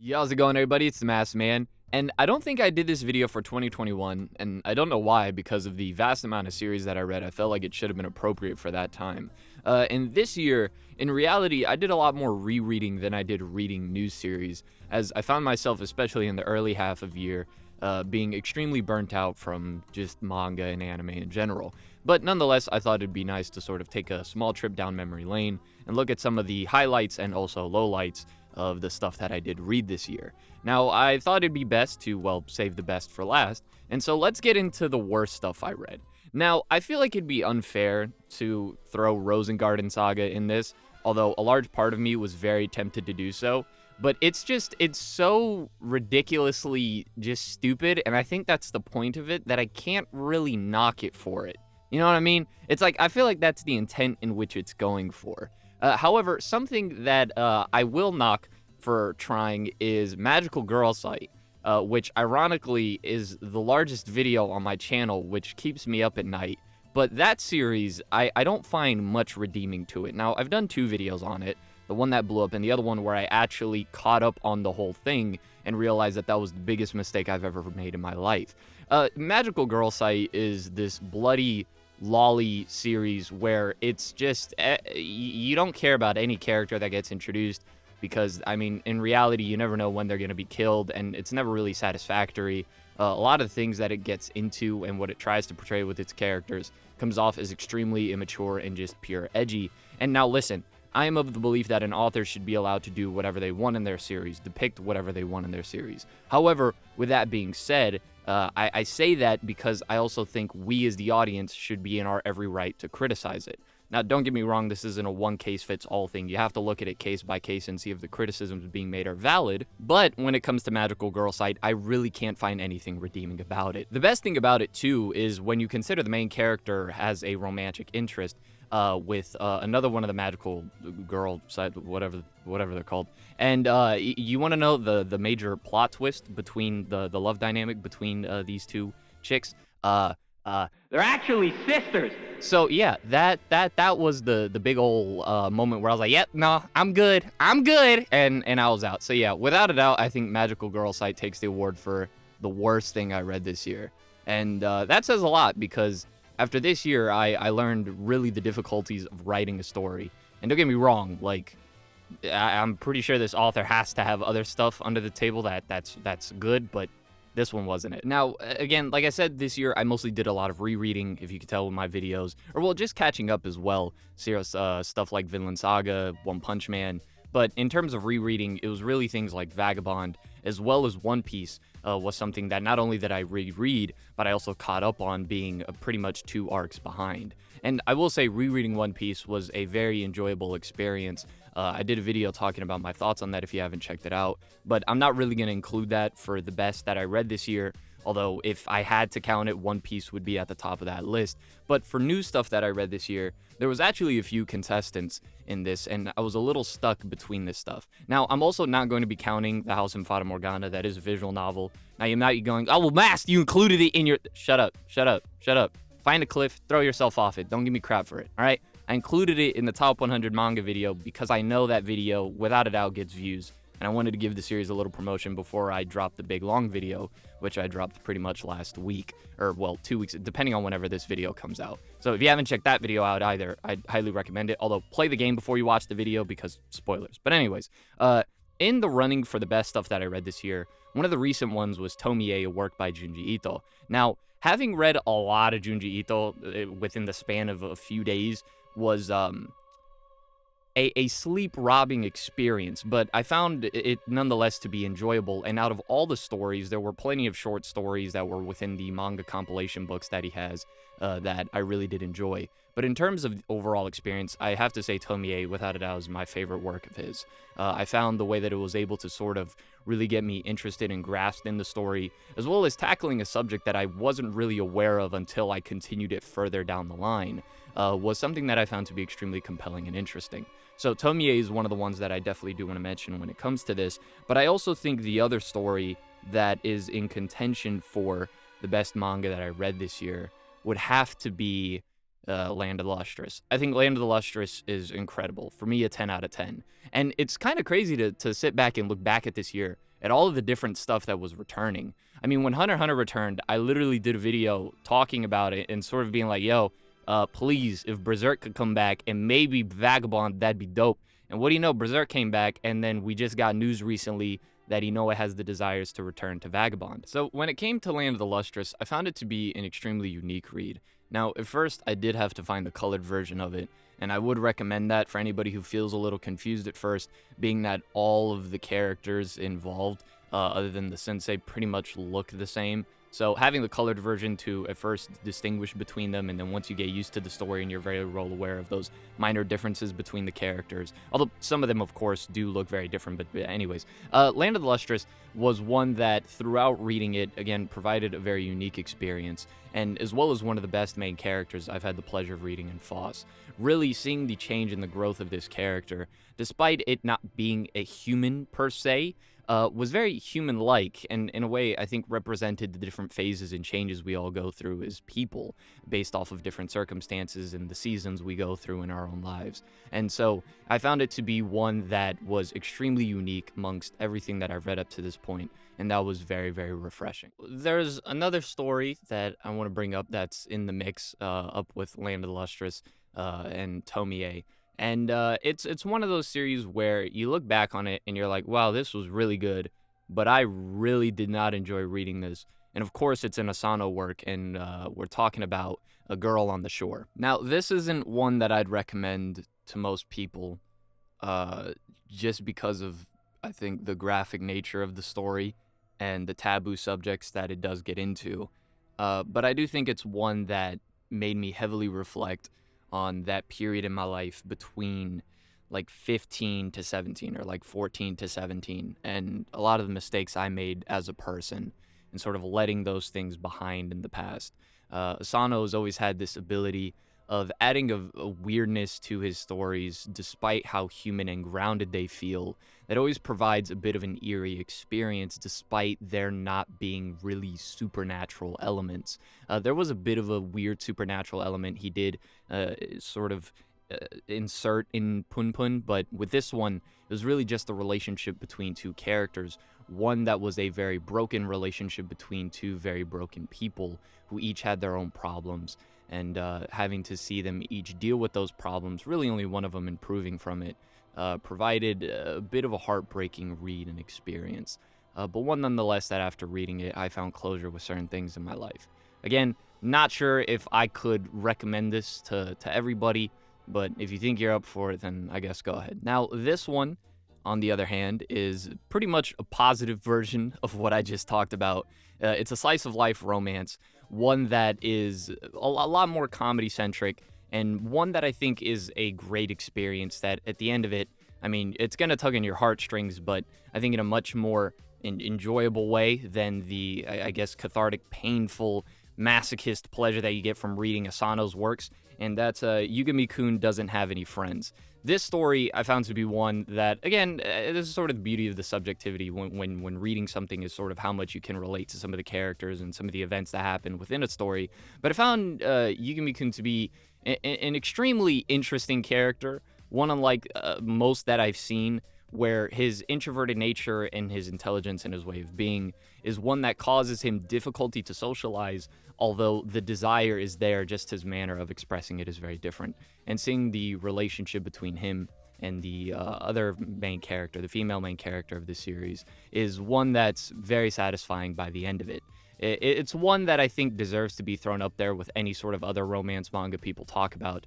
Yeah, how's it going, everybody? It's the Masked Man, and I don't think I did this video for 2021, and I don't know why, because of the vast amount of series that I read. I felt like it should have been appropriate for that time. And this year, in reality, I did a lot more rereading than I did reading news series, as I found myself, especially in the early half of year, being extremely burnt out from just manga and anime in general. But nonetheless, I thought it'd be nice to sort of take a small trip down memory lane and look at some of the highlights and also lowlights of the stuff that I did read this year. Now, I thought it'd be best to, well, save the best for last, and so let's get into the worst stuff I read. Now, I feel like it'd be unfair to throw Rosengarten Saga in this, although a large part of me was very tempted to do so, but it's so ridiculously just stupid, and I think that's the point of it, that I can't really knock it for it. You know what I mean? It's like, I feel like that's the intent in which it's going for. However, something that I will knock for trying is Magical Girl Site, which ironically is the largest video on my channel, which keeps me up at night. But that series, I don't find much redeeming to it. Now, I've done two videos on it, the one that blew up and the other one where I actually caught up on the whole thing and realized that that was the biggest mistake I've ever made in my life. Magical Girl Site is this bloody lolly series where it's just you don't care about any character that gets introduced because, I mean, in reality, you never know when they're going to be killed, and it's never really satisfactory. A lot of the things that it gets into and what it tries to portray with its characters comes off as extremely immature and just pure edgy. And now listen, I am of the belief that an author should be allowed to do whatever they want in their series, depict whatever they want in their series. However, with that being said, I say that because I also think we as the audience should be in our every right to criticize it. Now, don't get me wrong, this isn't a one-case-fits-all thing. You have to look at it case by case and see if the criticisms being made are valid. But when it comes to Magical Girl Site, I really can't find anything redeeming about it. The best thing about it, too, is when you consider the main character has a romantic interest with another one of the magical girl side, whatever they're called. And you want to know the major plot twist between the love dynamic between these two chicks? They're actually sisters. So yeah, that was the big old moment where I was like, yep, no, I'm good, and I was out. So yeah, without a doubt, I think Magical Girl Site takes the award for the worst thing I read this year, and that says a lot because after this year, I learned really the difficulties of writing a story. And don't get me wrong, like, I'm pretty sure this author has to have other stuff under the table that's good, but this one wasn't it. Now, again, like I said, this year I mostly did a lot of rereading, if you could tell with my videos, or well, just catching up as well. Serious stuff like Vinland Saga, One Punch Man. But in terms of rereading, it was really things like Vagabond, as well as One Piece, was something that not only did I reread, but I also caught up on, being pretty much 2 arcs behind. And I will say rereading One Piece was a very enjoyable experience. I did a video talking about my thoughts on that if you haven't checked it out, but I'm not really going to include that for the best that I read this year, although if I had to count it, One Piece would be at the top of that list. But for new stuff that I read this year, there was actually a few contestants in this, and I was a little stuck between this stuff. Now, I'm also not going to be counting The House in Fata Morgana. That is a visual novel. Now, you might be going, oh, well, Mask, you included it in your... Shut up. Find a cliff, throw yourself off it. Don't give me crap for it, all right? I included it in the top 100 manga video because I know that video, without a doubt, gets views. And I wanted to give the series a little promotion before I dropped the big long video, which I dropped pretty much last week, or well, 2 weeks, depending on whenever this video comes out. So if you haven't checked that video out either, I'd highly recommend it. Although play the game before you watch the video because spoilers. But anyways, in the running for the best stuff that I read this year, one of the recent ones was Tomie, a work by Junji Ito. Now, having read a lot of Junji Ito within the span of a few days was a sleep-robbing experience, but I found it nonetheless to be enjoyable. And out of all the stories, there were plenty of short stories that were within the manga compilation books that he has that I really did enjoy. But in terms of overall experience, I have to say Tomie, without a doubt, is my favorite work of his. I found the way that it was able to sort of really get me interested and grasped in the story, as well as tackling a subject that I wasn't really aware of until I continued it further down the line, was something that I found to be extremely compelling and interesting. So Tomie is one of the ones that I definitely do want to mention when it comes to this, but I also think the other story that is in contention for the best manga that I read this year would have to be Land of the Lustrous. I think Land of the Lustrous is incredible. For me, a 10 out of 10. And it's kind of crazy to sit back and look back at this year at all of the different stuff that was returning. I mean, when Hunter x Hunter returned, I literally did a video talking about it and sort of being like, yo, please, if Berserk could come back and maybe Vagabond, that'd be dope. And what do you know, Berserk came back, and then we just got news recently that Inoue has the desires to return to Vagabond. So when it came to Land of the Lustrous, I found it to be an extremely unique read. Now, at first, I did have to find the colored version of it, and I would recommend that for anybody who feels a little confused at first, being that all of the characters involved, other than the sensei, pretty much look the same. So having the colored version to at first distinguish between them, and then once you get used to the story and you're very well aware of those minor differences between the characters, although some of them of course do look very different, but anyways, Land of the Lustrous was one that throughout reading it, again, provided a very unique experience, and as well as one of the best main characters I've had the pleasure of reading in Foss. Really seeing the change in the growth of this character, despite it not being a human per se, was very human-like, and in a way, I think represented the different phases and changes we all go through as people, based off of different circumstances and the seasons we go through in our own lives. And so, I found it to be one that was extremely unique amongst everything that I've read up to this point, and that was very, very refreshing. There's another story that I want to bring up that's in the mix, up with Land of the Lustrous, and Tomie. And it's one of those series where you look back on it and you're like, wow, this was really good, but I really did not enjoy reading this. And of course, it's an Asano work, and we're talking about A Girl on the Shore. Now, this isn't one that I'd recommend to most people, just because of, I think, the graphic nature of the story and the taboo subjects that it does get into. But I do think it's one that made me heavily reflect on that period in my life between like 15 to 17 or like 14 to 17, and a lot of the mistakes I made as a person and sort of letting those things behind in the past. Asano has always had this ability of adding a weirdness to his stories despite how human and grounded they feel. That always provides a bit of an eerie experience despite there not being really supernatural elements. There was a bit of a weird supernatural element he did sort of insert in Punpun, but with this one, it was really just the relationship between two characters. One that was a very broken relationship between two very broken people who each had their own problems, and having to see them each deal with those problems, really only one of them improving from it, provided a bit of a heartbreaking read and experience. But one nonetheless that after reading it, I found closure with certain things in my life. Again, not sure if I could recommend this to everybody, but if you think you're up for it, then I guess go ahead. Now, this one, on the other hand, is pretty much a positive version of what I just talked about. It's a slice of life romance, one that is a lot more comedy-centric, and one that I think is a great experience that at the end of it, I mean, it's going to tug on your heartstrings, but I think in a much more enjoyable way than the, I guess, cathartic, painful, masochist pleasure that you get from reading Asano's works, and that's Yugami-kun Doesn't Have Any Friends. This story I found to be one that, again, this is sort of the beauty of the subjectivity when reading something, is sort of how much you can relate to some of the characters and some of the events that happen within a story. But I found Yugami-kun to be an extremely interesting character, one unlike most that I've seen, where his introverted nature and his intelligence and his way of being is one that causes him difficulty to socialize, although the desire is there, just his manner of expressing it is very different. And seeing the relationship between him and the other main character, the female main character of the series, is one that's very satisfying by the end of it. It's one that I think deserves to be thrown up there with any sort of other romance manga people talk about.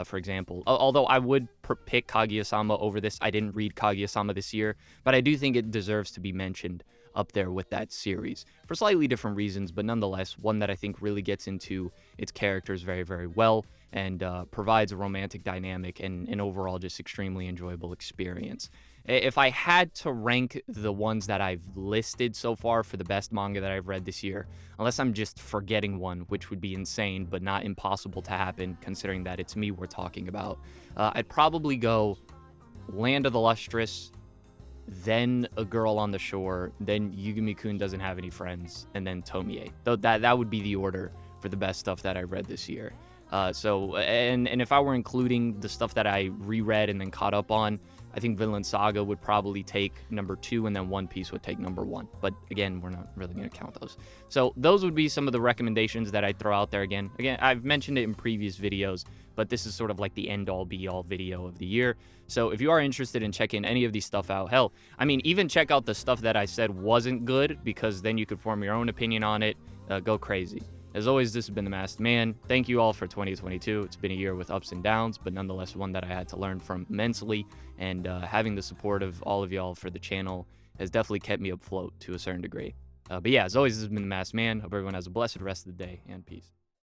For example, although I would pick Kaguya-sama over this, I didn't read Kaguya-sama this year, but I do think it deserves to be mentioned up there with that series for slightly different reasons, but nonetheless, one that I think really gets into its characters very, very well, and provides a romantic dynamic and an overall just extremely enjoyable experience. If I had to rank the ones that I've listed so far for the best manga that I've read this year, unless I'm just forgetting one, which would be insane but not impossible to happen considering that it's me we're talking about, I'd probably go Land of the Lustrous, then A Girl on the Shore, then Yugami-kun Doesn't Have Any Friends, and then Tomie. Though that would be the order for the best stuff that I read this year. And if I were including the stuff that I reread and then caught up on, I think Vinland Saga would probably take number 2, and then One Piece would take number 1. But again, we're not really going to count those. So those would be some of the recommendations that I'd throw out there again. Again, I've mentioned it in previous videos, but this is sort of like the end-all be-all video of the year. So if you are interested in checking any of these stuff out, hell, I mean, even check out the stuff that I said wasn't good, because then you could form your own opinion on it. Go crazy. As always, this has been The Masked Man. Thank you all for 2022. It's been a year with ups and downs, but nonetheless one that I had to learn from immensely, and having the support of all of y'all for the channel has definitely kept me afloat to a certain degree. But yeah, as always, this has been The Masked Man. Hope everyone has a blessed rest of the day, and peace.